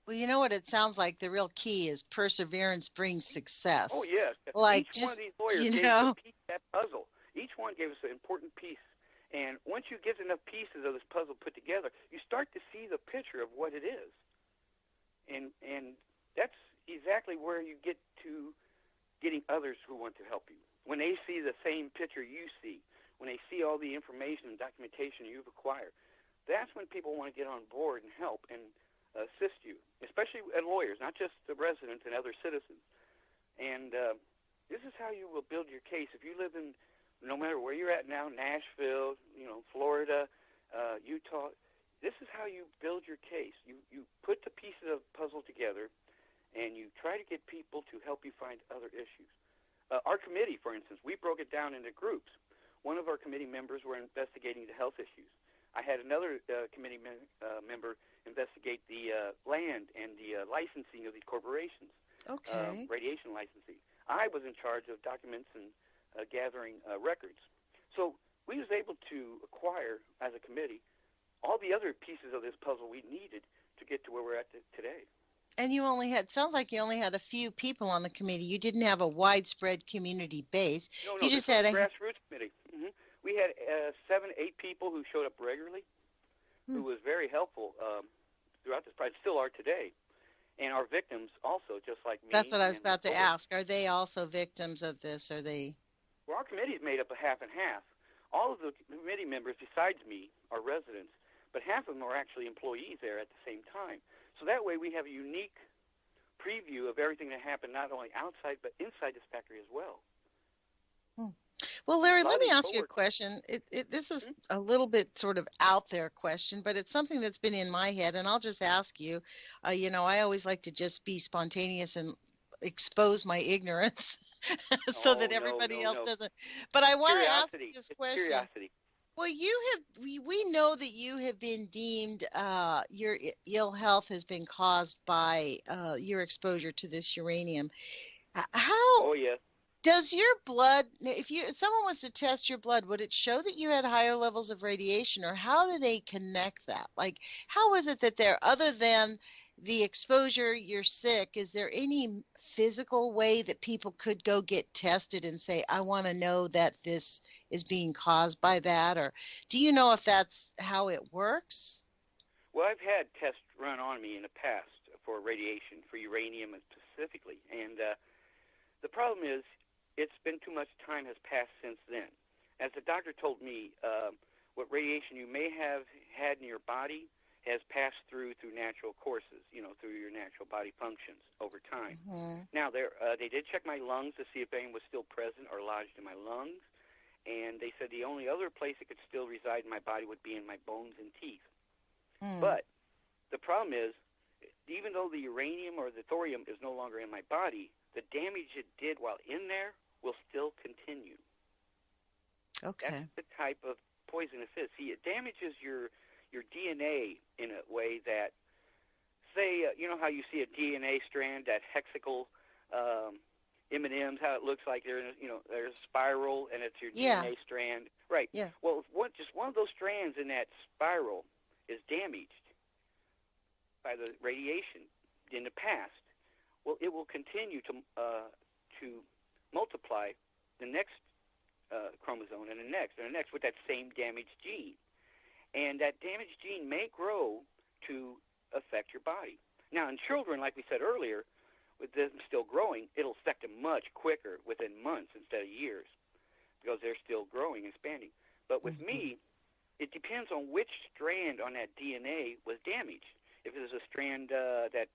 Well, you know what it sounds like? The real key is perseverance brings success. Oh, yes. Like each one of these lawyers gave us a piece of that puzzle. Each one gave us an important piece. And once you get enough pieces of this puzzle put together, you start to see the picture of what it is. And that's exactly where you get to getting others who want to help you. When they see the same picture you see, when they see all the information and documentation you've acquired, that's when people want to get on board and help and assist you, especially lawyers, not just the residents and other citizens. And this is how you will build your case. If you live in, no matter where you're at now, Nashville, Florida, Utah, this is how you build your case. You put the pieces of the puzzle together, and you try to get people to help you find other issues. Our committee, for instance, we broke it down into groups. One of our committee members were investigating the health issues. I had another committee member investigate the land and the licensing of these corporations, radiation licensing. I was in charge of documents and gathering records. So we was able to acquire, as a committee, all the other pieces of this puzzle we needed to get to where we're at today. And sounds like you only had a few people on the committee. You didn't have a widespread community base. No, you just had a grassroots committee. Mm-hmm. We had 7, 8 people who showed up regularly, who was very helpful throughout this project, still are today. And our victims also, just like me. That's what I was about to ask. Are they also victims of this? Are they? Well, our committee is made up of half and half. All of the committee members, besides me, are residents, but half of them are actually employees there at the same time. So that way we have a unique preview of everything that happened, not only outside, but inside this factory as well. Well, Larry, let me ask you a question. This is a little bit sort of out there question, but it's something that's been in my head, and I'll just ask you. I always like to just be spontaneous and expose my ignorance so that everybody else doesn't. But I want to ask you this question. Curiosity. Well, we know that you have been deemed, your ill health has been caused by your exposure to this uranium. How? Oh, yes. Does your blood, if someone was to test your blood, would it show that you had higher levels of radiation, or how do they connect that? Like, how is it that other than the exposure, you're sick, is there any physical way that people could go get tested and say, I want to know that this is being caused by that? Or do you know if that's how it works? Well, I've had tests run on me in the past for radiation, for uranium specifically. And the problem is, it's been too much time has passed since then. As the doctor told me, what radiation you may have had in your body has passed through natural courses, through your natural body functions over time. Mm-hmm. Now, they did check my lungs to see if anything was still present or lodged in my lungs, and they said the only other place it could still reside in my body would be in my bones and teeth. Mm. But the problem is, even though the uranium or the thorium is no longer in my body, the damage it did while in there will still continue. Okay. That's the type of poison it is. See, it damages your DNA in a way that, say, you know how you see a DNA strand, that hexacle, M&Ms, how it looks like there's a spiral and it's your Yeah. DNA strand. Right. Yeah. Well, if just one of those strands in that spiral is damaged by the radiation in the past, well, it will continue to multiply the next chromosome and the next with that same damaged gene. And that damaged gene may grow to affect your body. Now, in children, like we said earlier, with them still growing, it'll affect them much quicker within months instead of years because they're still growing and expanding. But with me, it depends on which strand on that DNA was damaged. If it was a strand that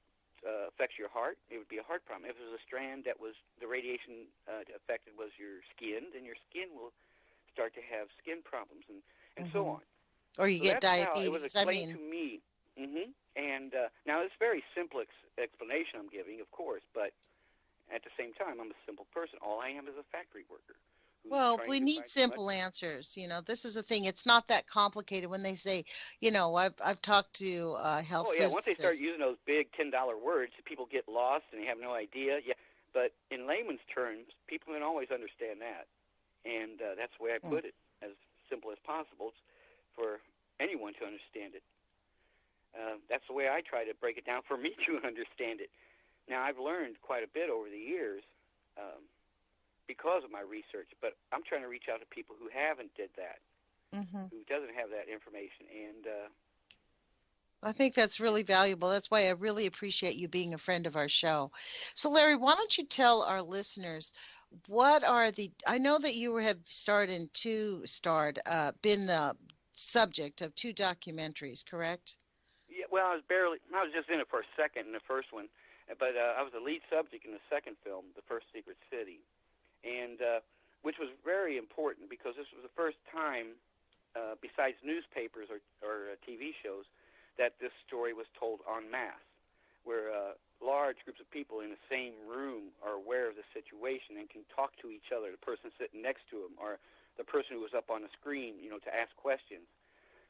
affects your heart, it would be a heart problem. If it was a strand that was the radiation affected was your skin, then your skin will start to have skin problems and so on. Or you So get that's diabetes. how it was explained to me. And now it's a very simple explanation I'm giving, of course, but at the same time, I'm a simple person. All I am is a factory worker. Well, we need simple answers. This is the thing. It's not that complicated when they say, I've talked to health physicists. Once they start using those big $10 words, people get lost and they have no idea. Yeah, but in layman's terms, people can always understand that. And that's the way I put it, as simple as possible for anyone to understand it. That's the way I try to break it down for me to understand it. Now, I've learned quite a bit over the years because of my research, but I'm trying to reach out to people who haven't did that, who doesn't have that information. And I think that's really valuable. That's why I really appreciate you being a friend of our show. So, Larry, why don't you tell our listeners what are I know that you have been the subject of 2 documentaries, correct? Yeah, well, I was just in it for a second in the first one, but I was the lead subject in the second film, The First Secret City, and which was very important because this was the first time, besides newspapers or TV shows, that this story was told en masse, where large groups of people in the same room are aware of the situation and can talk to each other, the person sitting next to them or the person who was up on the screen, to ask questions.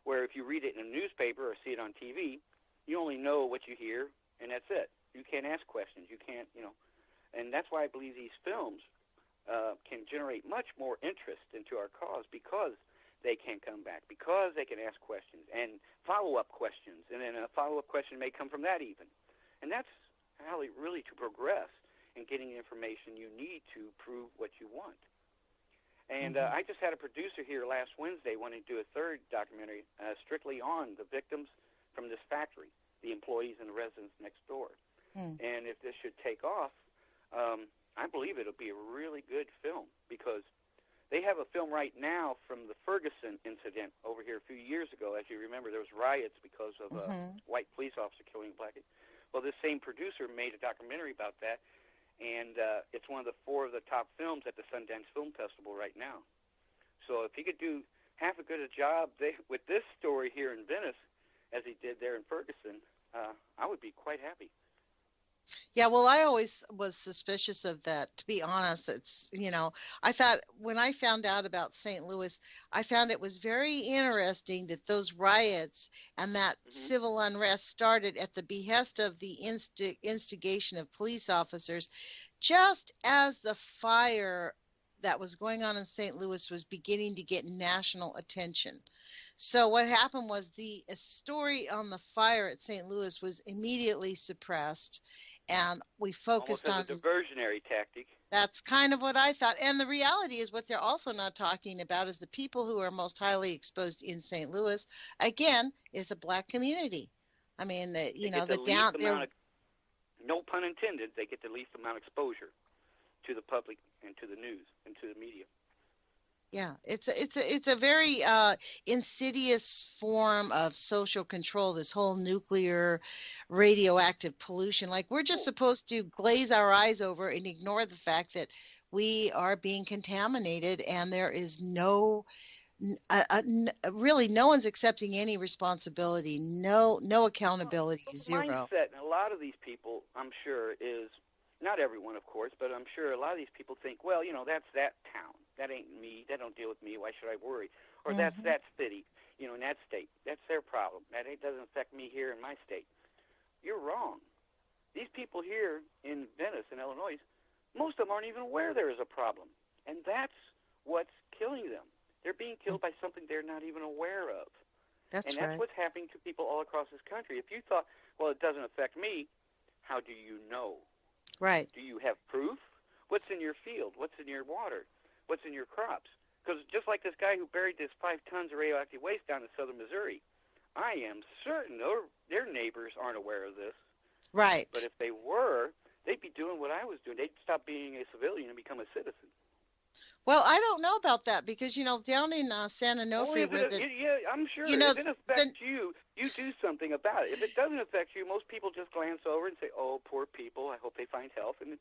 Where if you read it in a newspaper or see it on TV, you only know what you hear, and that's it. You can't ask questions. You can't, and that's why I believe these films can generate much more interest into our cause because they can come back, because they can ask questions and follow-up questions, and then a follow-up question may come from that even. And that's how really to progress in getting the information you need to prove what you want. And I just had a producer here last Wednesday wanting to do a third documentary strictly on the victims from this factory, the employees and the residents next door. And if this should take off, I believe it'll be a really good film because they have a film right now from the Ferguson incident over here a few years ago. As you remember, there was riots because of a white police officer killing a black kid. Well, this same producer made a documentary about that. And it's one of the 4 of the top films at the Sundance Film Festival right now. So if he could do half as good a job with this story here in Venice as he did there in Ferguson, I would be quite happy. Yeah, well, I always was suspicious of that. To be honest, it's, I thought when I found out about St. Louis, I found it was very interesting that those riots and that civil unrest started at the behest of the instigation of police officers, just as the fire that was going on in St. Louis was beginning to get national attention. So what happened was the story on the fire at St. Louis was immediately suppressed, and we focused on almost as a diversionary tactic. That's kind of what I thought. And the reality is what they're also not talking about is the people who are most highly exposed in St. Louis, again, is a black community. I mean, no pun intended, they get the least amount of exposure to the public and to the news and to the media. Yeah, it's a very insidious form of social control, this whole nuclear radioactive pollution. Like, we're just supposed to glaze our eyes over and ignore the fact that we are being contaminated, and there is really no one's accepting any responsibility, no accountability, zero. Mindset, and a lot of these people, I'm sure, is not everyone, of course, but I'm sure a lot of these people think, well, that's that town. That ain't me. That don't deal with me. Why should I worry? Or that's that city, in that state. That's their problem. That doesn't affect me here in my state. You're wrong. These people here in Venice, in Illinois, most of them aren't even aware there is a problem. And that's what's killing them. They're being killed by something they're not even aware of. That's and that's right. what's happening to people all across this country. If you thought, well, it doesn't affect me, how do you know? Right. Do you have proof? What's in your field? What's in your water? What's in your crops? Because just like this guy who buried this 5 tons of radioactive waste down in southern Missouri, I am certain their neighbors aren't aware of this. Right. But if they were, they'd be doing what I was doing. They'd stop being a civilian and become a citizen. Well, I don't know about that because, down in San Onofre, Yeah, I'm sure. If it affects you, you do something about it. If it doesn't affect you, most people just glance over and say, oh, poor people, I hope they find help. And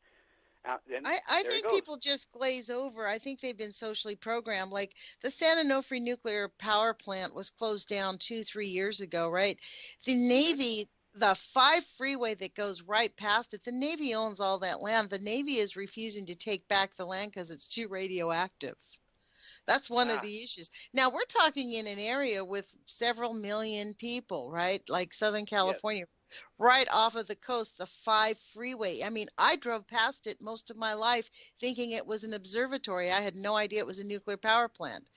then I think people just glaze over. I think they've been socially programmed. Like the San Onofre nuclear power plant was closed down 2-3 years ago, right? The Navy, the 5 freeway that goes right past it, the Navy owns all that land. The Navy is refusing to take back the land because it's too radioactive. That's one of the issues. Now, we're talking in an area with several million people, right? Like Southern California. Yes. Right off of the coast, the 5 freeway. I mean, I drove past it most of my life thinking it was an observatory. I had no idea it was a nuclear power plant.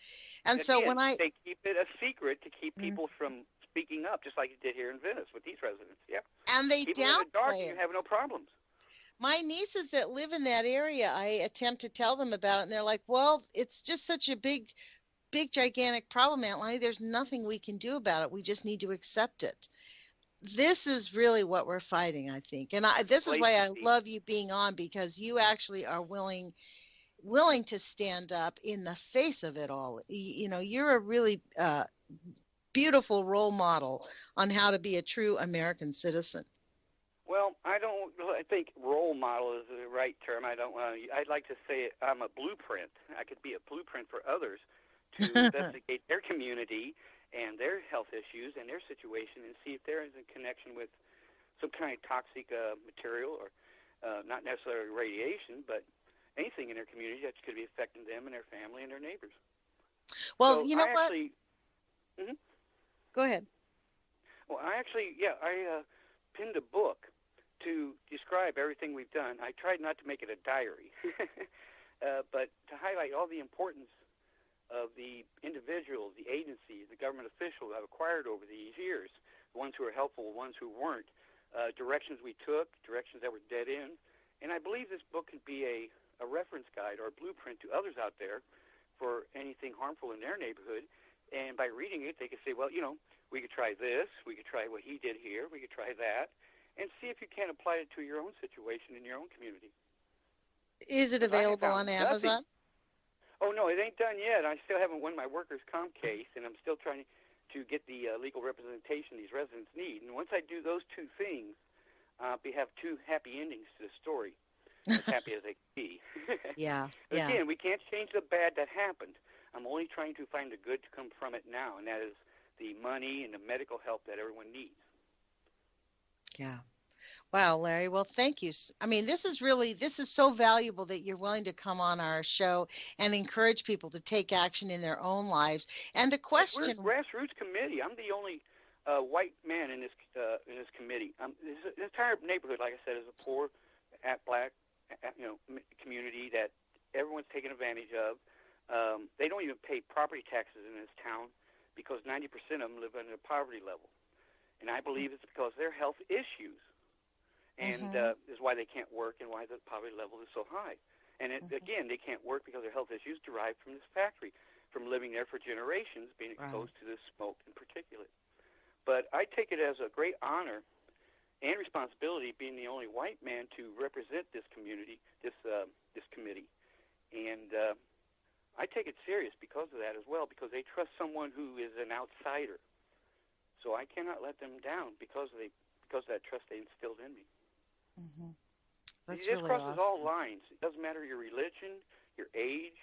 And again, so when they keep it a secret to keep people from speaking up, just like it did here in Venice with these residents. Yeah. And they people in the dark, and you have no problems. My nieces that live in that area, I attempt to tell them about it, and they're like, well, it's just such a big, gigantic problem, Aunt Lonnie. There's nothing we can do about it. We just need to accept it. This is really what we're fighting, I think. And this is why I love you being on, because you actually are willing to stand up in the face of it all. You're a really beautiful role model on how to be a true American citizen. Well, I think role model is the right term. I'd like to say I'm a blueprint. I could be a blueprint for others to investigate their community and their health issues and their situation and see if there is a connection with some kind of toxic material or not necessarily radiation, but anything in their community that could be affecting them and their family and their neighbors. Well, so you know what? Go ahead. Well, I pinned a book to describe everything we've done. I tried not to make it a diary, but to highlight all the importance of the individuals, the agencies, the government officials I've acquired over these years, the ones who were helpful, the ones who weren't, directions we took, directions that were dead end. And I believe this book could be a reference guide or a blueprint to others out there for anything harmful in their neighborhood. And by reading it, they could say, well, we could try this, we could try what he did here, we could try that, and see if you can apply it to your own situation in your own community. Is it available on Amazon? Oh, no, it ain't done yet. I still haven't won my workers' comp case, and I'm still trying to get the legal representation these residents need. And once I do those 2 things, we have 2 happy endings to the story, as happy as they can be. Yeah. Again, we can't change the bad that happened. I'm only trying to find the good to come from it now, and that is the money and the medical help that everyone needs. Yeah. Wow, Larry. Well, thank you. I mean, this is so valuable that you're willing to come on our show and encourage people to take action in their own lives and to question. We're a grassroots committee. I'm the only white man in this committee. This entire neighborhood, like I said, is a poor, black, community that everyone's taken advantage of. They don't even pay property taxes in this town because 90% of them live under the poverty level, and I believe it's because of their health issues. And is why they can't work and why the poverty level is so high. And again, they can't work because their health issues derived from this factory, from living there for generations, being exposed to this smoke and particulate. But I take it as a great honor and responsibility, being the only white man to represent this community, this committee. And I take it serious because of that as well, because they trust someone who is an outsider. So I cannot let them down because of that trust they instilled in me. Mm-hmm. That's it really crosses awesome. all lines. It doesn't matter your religion, your age,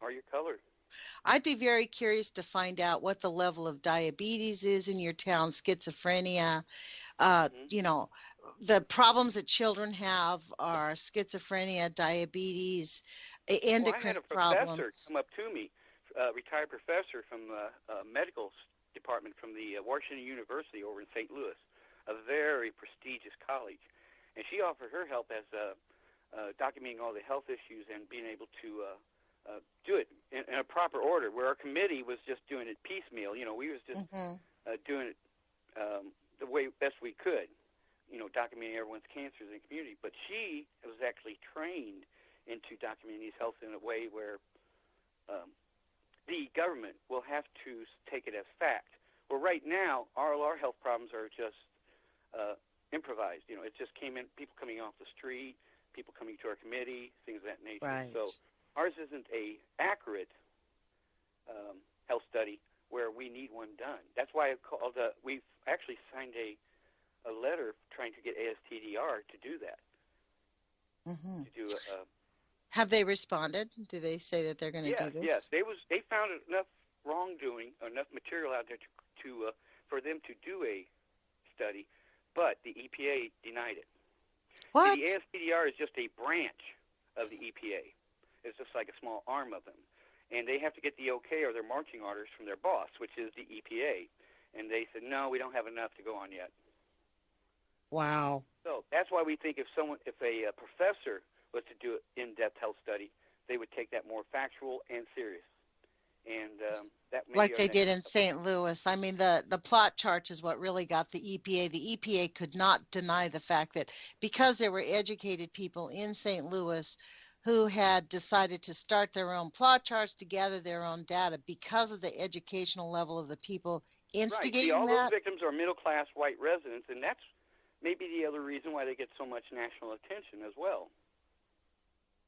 or your color. I'd be very curious to find out what the level of diabetes is in your town, schizophrenia. The problems that children have are schizophrenia, diabetes, endocrine problems. I had a problems. professor come up to me, a retired professor from the medical department from the Washington University over in St. Louis, a very prestigious college. And she offered her help as documenting all the health issues and being able to do it in a proper order, where our committee was just doing it piecemeal. We was just doing it the way best we could, documenting everyone's cancers in the community. But she was actually trained into documenting these health in a way where the government will have to take it as fact. Well, right now, all our health problems are just improvised. It just came in, people coming off the street, people coming to our committee, things of that nature. Right. So ours isn't a accurate health study where we need one done. That's why I called. We've actually signed a letter trying to get ASTDR to do that. Mm-hmm. To do Have they responded? Do they say that they're going to do this? Yes. They found enough wrongdoing, enough material out there to for them to do a study, but the EPA denied it. What? See, the ASTDR is just a branch of the EPA. It's just like a small arm of them. And they have to get the okay or their marching orders from their boss, which is the EPA. And they said, no, we don't have enough to go on yet. Wow. So that's why we think if a professor was to do an in-depth health study, they would take that more factual and serious. And that may Like be our they next did in St. Louis. I mean, the plot chart is what really got the EPA. The EPA could not deny the fact that because there were educated people in St. Louis who had decided to start their own plot charts to gather their own data because of the educational level of the people instigating right. See, all that. those victims are middle-class white residents, and that's maybe the other reason why they get so much national attention as well.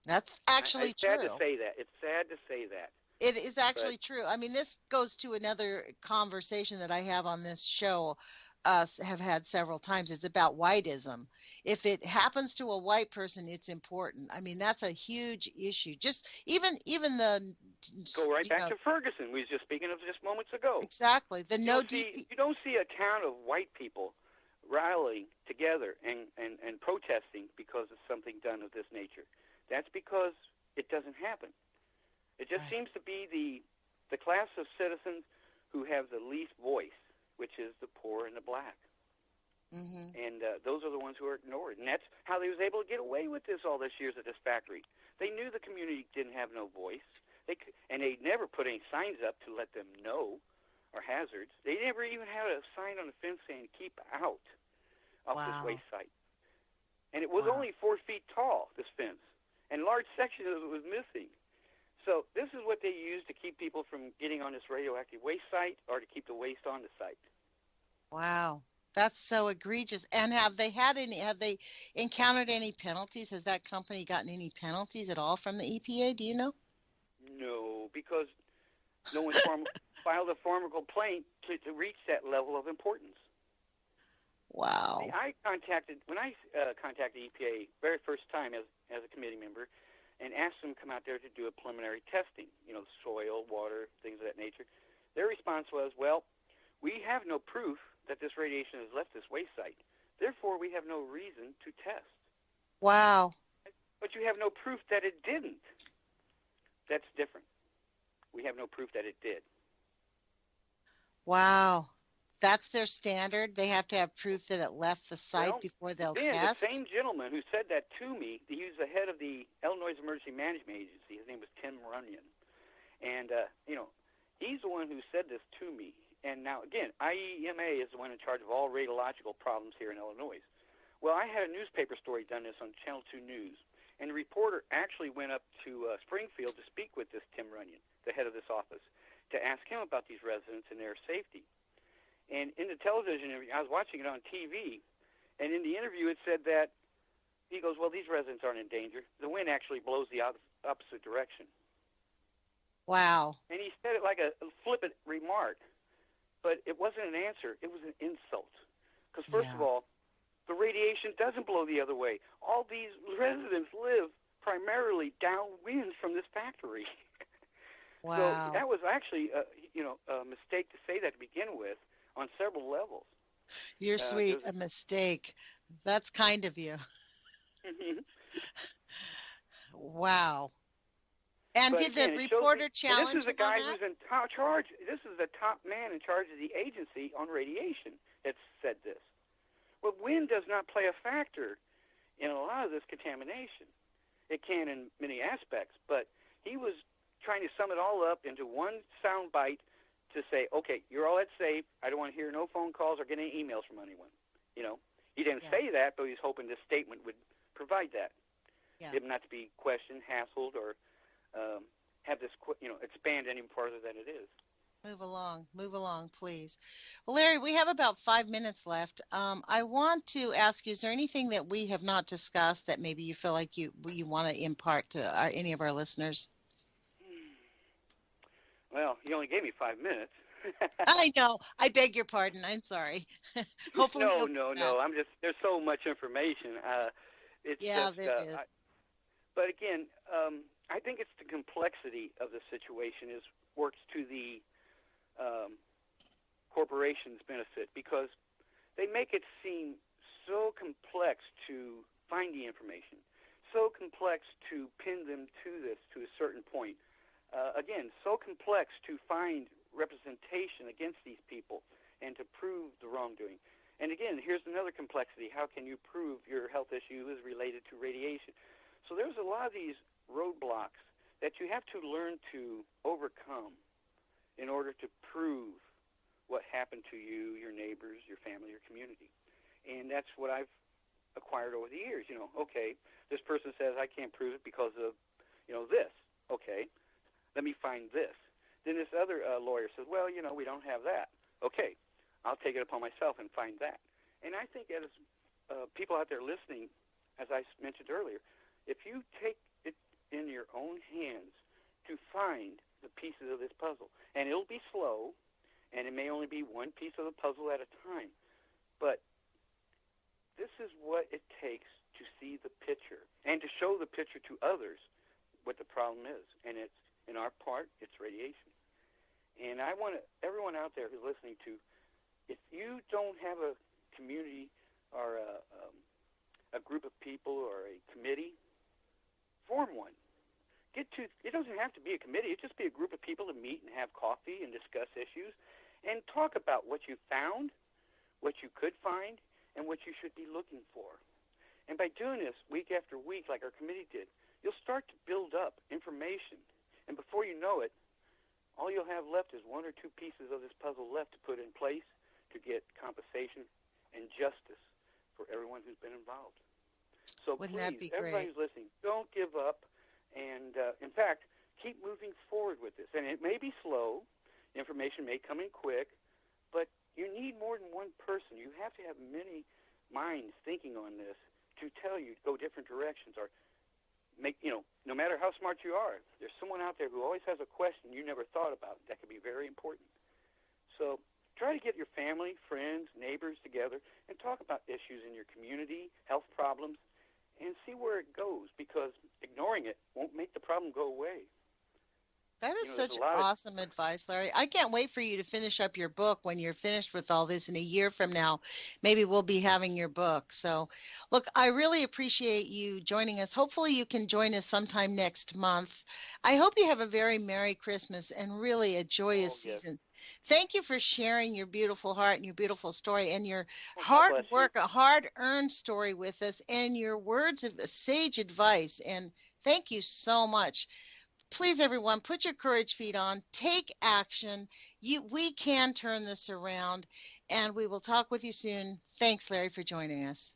That's actually it's true. Sad to say that. It's sad to say that. It is actually true. I mean, this goes to another conversation that I have on this show, have had several times. It's about whiteism. If it happens to a white person, it's important. I mean, that's a huge issue. Just even the go right back to Ferguson. We were just speaking of just moments ago. Exactly. You don't see a town of white people rallying together and protesting because of something done of this nature. That's because it doesn't happen. It just seems to be the class of citizens who have the least voice, which is the poor and the black. Mm-hmm. And those are the ones who are ignored. And that's how they was able to get away with this all these years at this factory. They knew the community didn't have no voice. And they never put any signs up to let them know or hazards. They never even had a sign on the fence saying, keep out of this waste site. And it was only 4 feet tall, this fence. And large sections of it was missing. So this is what they use to keep people from getting on this radioactive waste site or to keep the waste on the site. Wow. That's so egregious. And have they encountered any penalties? Has that company gotten any penalties at all from the EPA? Do you know? No, because no one filed a formal complaint to reach that level of importance. Wow. See, when I contacted EPA very first time as a committee member, and asked them to come out there to do a preliminary testing, soil, water, things of that nature. Their response was, well, we have no proof that this radiation has left this waste site. Therefore, we have no reason to test. Wow. But you have no proof that it didn't. That's different. We have no proof that it did. Wow. That's their standard? They have to have proof that it left the site before they'll test? The same gentleman who said that to me, he was the head of the Illinois Emergency Management Agency. His name was Tim Runyon. And, he's the one who said this to me. And now, again, IEMA is the one in charge of all radiological problems here in Illinois. Well, I had a newspaper story done this on Channel 2 News. And the reporter actually went up to Springfield to speak with this Tim Runyon, the head of this office, to ask him about these residents and their safety. And in the television interview, I was watching it on TV, and in the interview it said that, he goes, well, these residents aren't in danger. The wind actually blows the opposite direction. Wow. And he said it like a flippant remark, but it wasn't an answer. It was an insult. Because first of all, the radiation doesn't blow the other way. All these residents live primarily downwind from this factory. Wow. So that was actually, a mistake to say that to begin with. On several levels. You're sweet. A mistake. That's kind of you. Wow. And did the reporter challenge this is the guy who's in charge. This is the top man in charge of the agency on radiation that said this. Well, wind does not play a factor in a lot of this contamination. it can in many aspects, but he was trying to sum it all up into one sound bite to say, okay, you're all at safe. I don't want to hear no phone calls or get any emails from anyone. You know, he didn't say that, but he's hoping this statement would provide that. Him not to be questioned, hassled, or have this, expand any further than it is. Move along, please. Well, Larry, we have about 5 minutes left. I want to ask you, is there anything that we have not discussed that maybe you feel like you want to impart to any of our listeners? Well, you only gave me 5 minutes. I know. I beg your pardon. I'm sorry. Hopefully. No. I'm just, there's so much information. There is. But again, I think it's the complexity of the situation works to the corporation's benefit, because they make it seem so complex to find the information, so complex to pin them to a certain point. Again, so complex to find representation against these people and to prove the wrongdoing. And again, here's another complexity. How can you prove your health issue is related to radiation? So there's a lot of these roadblocks that you have to learn to overcome in order to prove what happened to you, your neighbors, your family, your community. And that's what I've acquired over the years. Okay, this person says I can't prove it because of, this. Okay, let me find this. Then this other lawyer says, well, we don't have that. Okay, I'll take it upon myself and find that. And I think as people out there listening, as I mentioned earlier, if you take it in your own hands to find the pieces of this puzzle, and it'll be slow, and it may only be one piece of the puzzle at a time, but this is what it takes to see the picture and to show the picture to others what the problem is. And it's, in our part, it's radiation. And I want everyone out there who's listening to, if you don't have a community or a group of people or a committee, form one. It doesn't have to be a committee. It just be a group of people to meet and have coffee and discuss issues and talk about what you found, what you could find, and what you should be looking for. And by doing this week after week, like our committee did, you'll start to build up information. And before you know it, all you'll have left is one or two pieces of this puzzle left to put in place to get compensation and justice for everyone who's been involved. So Wouldn't please, that be great? Everybody who's listening, don't give up. And, in fact, keep moving forward with this. And it may be slow. Information may come in quick. But you need more than one person. You have to have many minds thinking on this to tell you to go different directions or make, no matter how smart you are, there's someone out there who always has a question you never thought about that could be very important. So try to get your family, friends, neighbors together and talk about issues in your community, health problems, and see where it goes, because ignoring it won't make the problem go away. That is such awesome advice, Larry. I can't wait for you to finish up your book when you're finished with all this in a year from now. Maybe we'll be having your book. So, look, I really appreciate you joining us. Hopefully you can join us sometime next month. I hope you have a very Merry Christmas and really a joyous season. Thank you for sharing your beautiful heart and your beautiful story and your hard work, a hard-earned story with us, and your words of sage advice. And thank you so much. Please, everyone, put your courage feet on. Take action. We can turn this around, and we will talk with you soon. Thanks, Larry, for joining us.